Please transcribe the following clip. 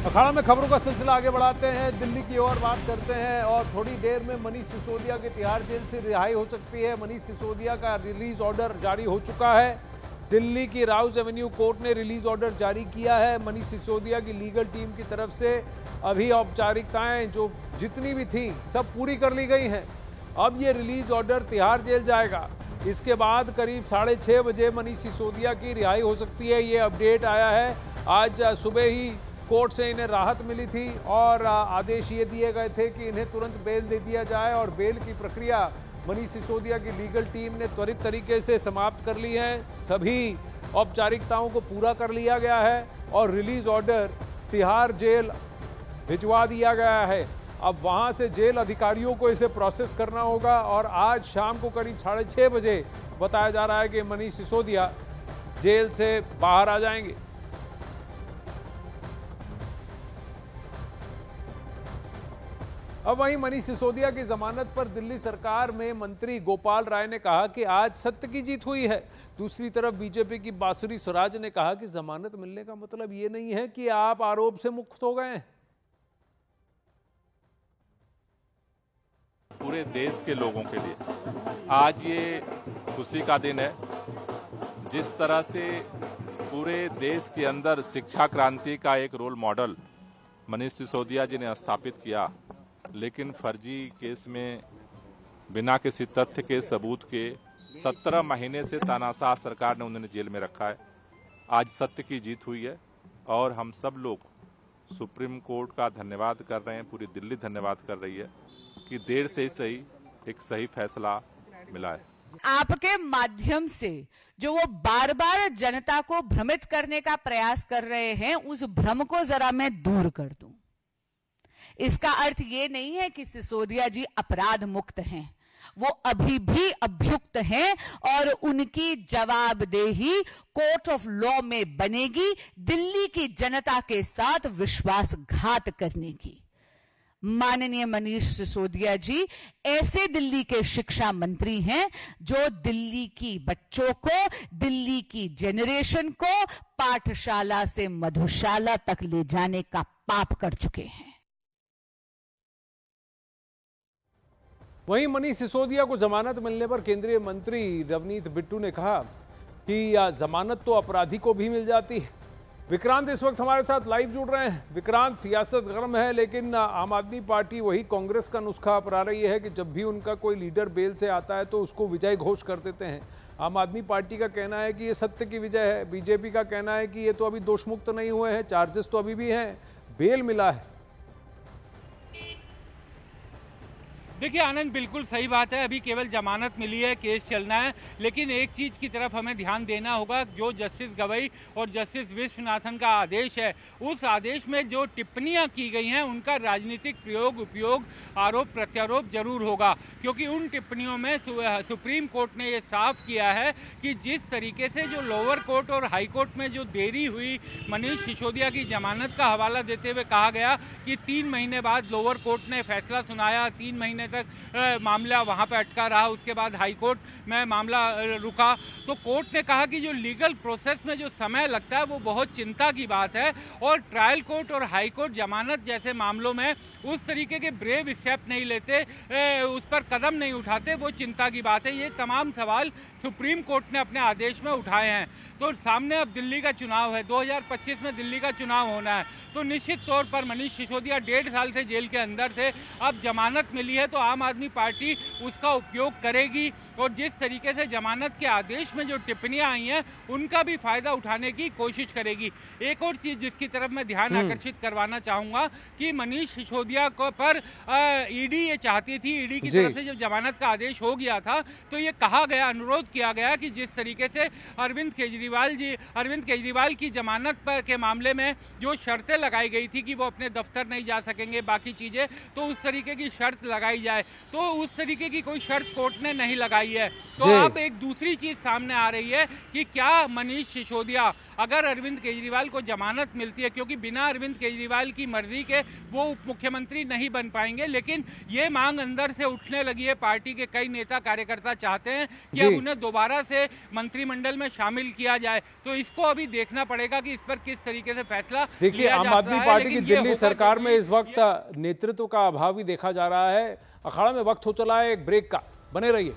अखाड़ा में खबरों का सिलसिला आगे बढ़ाते हैं, दिल्ली की ओर बात करते हैं और थोड़ी देर में मनीष सिसोदिया के तिहाड़ जेल से रिहाई हो सकती है। मनीष सिसोदिया का रिलीज ऑर्डर जारी हो चुका है। दिल्ली की राउज एवेन्यू कोर्ट ने रिलीज ऑर्डर जारी किया है। मनीष सिसोदिया की लीगल टीम की तरफ से अभी औपचारिकताएं जो जितनी भी थी सब पूरी कर ली गई हैं। अब ये रिलीज ऑर्डर तिहाड़ जेल जाएगा। इसके बाद करीब 6:30 बजे मनीष सिसोदिया की रिहाई हो सकती है। ये अपडेट आया है। आज सुबह ही कोर्ट से इन्हें राहत मिली थी और आदेश ये दिए गए थे कि इन्हें तुरंत बेल दे दिया जाए और बेल की प्रक्रिया मनीष सिसोदिया की लीगल टीम ने त्वरित तरीके से समाप्त कर ली है। सभी औपचारिकताओं को पूरा कर लिया गया है और रिलीज ऑर्डर तिहाड़ जेल भिजवा दिया गया है। अब वहां से जेल अधिकारियों को इसे प्रोसेस करना होगा और आज शाम को करीब 6:30 बजे बताया जा रहा है कि मनीष सिसोदिया जेल से बाहर आ जाएंगे। अब वहीं मनीष सिसोदिया की जमानत पर दिल्ली सरकार में मंत्री गोपाल राय ने कहा कि आज सत्य की जीत हुई है। दूसरी तरफ बीजेपी की बांसुरी स्वराज ने कहा कि जमानत मिलने का मतलब ये नहीं है कि आप आरोप से मुक्त हो गए हैं। पूरे देश के लोगों के लिए आज ये खुशी का दिन है। जिस तरह से पूरे देश के अंदर शिक्षा क्रांति का एक रोल मॉडल मनीष सिसोदिया जी ने स्थापित किया, लेकिन फर्जी केस में बिना किसी तथ्य के सबूत के 17 महीने से तानाशाह सरकार ने उन्हें जेल में रखा है। आज सत्य की जीत हुई है और हम सब लोग सुप्रीम कोर्ट का धन्यवाद कर रहे हैं, पूरी दिल्ली धन्यवाद कर रही है कि देर से ही सही एक सही फैसला मिला है। आपके माध्यम से जो वो बार बार जनता को भ्रमित करने का प्रयास कर रहे हैं, उस भ्रम को जरा मैं दूर कर दूं। इसका अर्थ ये नहीं है कि सिसोदिया जी अपराध मुक्त हैं, वो अभी भी अभियुक्त हैं और उनकी जवाबदेही कोर्ट ऑफ लॉ में बनेगी दिल्ली की जनता के साथ विश्वासघात करने की। माननीय मनीष सिसोदिया जी ऐसे दिल्ली के शिक्षा मंत्री हैं जो दिल्ली की बच्चों को, दिल्ली की जेनरेशन को पाठशाला से मधुशाला तक ले जाने का पाप कर चुके हैं। वहीं मनीष सिसोदिया को जमानत मिलने पर केंद्रीय मंत्री रवनीत बिट्टू ने कहा कि जमानत तो अपराधी को भी मिल जाती है। विक्रांत इस वक्त हमारे साथ लाइव जुड़ रहे हैं। विक्रांत, सियासत गर्म है, लेकिन आम आदमी पार्टी वही कांग्रेस का नुस्खा अपना रही है कि जब भी उनका कोई लीडर बेल से आता है तो उसको विजय घोष कर देते हैं। आम आदमी पार्टी का कहना है कि ये सत्य की विजय है, बीजेपी का कहना है कि ये तो अभी दोषमुक्त नहीं हुए हैं, चार्जेस तो अभी भी हैं, बेल मिला है। देखिए आनंद, बिल्कुल सही बात है। अभी केवल जमानत मिली है, केस चलना है, लेकिन एक चीज़ की तरफ हमें ध्यान देना होगा। जो जस्टिस गवई और जस्टिस विश्वनाथन का आदेश है, उस आदेश में जो टिप्पणियां की गई हैं उनका राजनीतिक प्रयोग उपयोग, आरोप प्रत्यारोप जरूर होगा, क्योंकि उन टिप्पणियों में सुप्रीम कोर्ट ने ये साफ किया है कि जिस तरीके से जो लोअर कोर्ट और हाई कोर्ट में जो देरी हुई, मनीष सिसोदिया की जमानत का हवाला देते हुए कहा गया कि 3 महीने बाद लोअर कोर्ट ने फैसला सुनाया, 3 महीने तक मामला वहां पे अटका रहा, उसके बाद हाई कोर्ट में मामला रुका। तो कोर्ट ने कहा कि जो लीगल प्रोसेस में जो समय लगता है वो बहुत चिंता की बात है और ट्रायल कोर्ट और हाई कोर्ट जमानत जैसे मामलों में उस तरीके के ब्रेव स्टेप नहीं लेते, उस पर कदम नहीं उठाते, वो चिंता की बात है। ये तमाम सवाल सुप्रीम कोर्ट ने अपने आदेश में उठाए हैं। तो सामने अब दिल्ली का चुनाव है, 2025 में दिल्ली का चुनाव होना है, तो निश्चित तौर पर मनीष सिसोदिया 1.5 साल से जेल के अंदर थे। अब जमानत मिली है तो आम आदमी पार्टी उसका उपयोग करेगी और जिस तरीके से जमानत के आदेश में जो टिप्पणियां आई हैं उनका भी फायदा उठाने की कोशिश करेगी। एक और चीज जिसकी तरफ मैं ध्यान आकर्षित करवाना चाहूंगा कि मनीष सिसोदिया को पर ईडी ये चाहती थी, ईडी की तरफ से जब जमानत का आदेश हो गया था तो ये कहा गया, अनुरोध किया गया कि जिस तरीके से अरविंद केजरीवाल की जमानत पर के मामले में जो शर्तें लगाई गई थी कि वो अपने दफ्तर नहीं जा सकेंगे, बाकी चीजें, तो उस तरीके की शर्त लगाई जाए, तो उस तरीके की कोई शर्त कोर्ट ने नहीं लगाई है। तो जी। अब एक दूसरी चीज सामने आ रही है कि क्या मनीष सिसोदिया, अगर अरविंद केजरीवाल को जमानत मिलती है, क्योंकि बिना अरविंद केजरीवाल की मर्जी के वो उप मुख्यमंत्री नहीं बन पाएंगे, लेकिन ये मांग अंदर से उठने लगी है। पार्टी के कई नेता कार्यकर्ता चाहते हैं कि अब उन्हें दोबारा से मंत्रिमंडल में शामिल किया जाए। तो इसको अभी देखना पड़ेगा कि इस पर किस तरीके से फैसला देखिए, लिया आम जाता आदमी है, पार्टी की लेकिन ये दिल्ली होगा सरकार में जरूरी। इस वक्त नेतृत्व का अभाव भी देखा जा रहा है। अखाड़ा में वक्त हो चला है एक ब्रेक का, बने रहिए।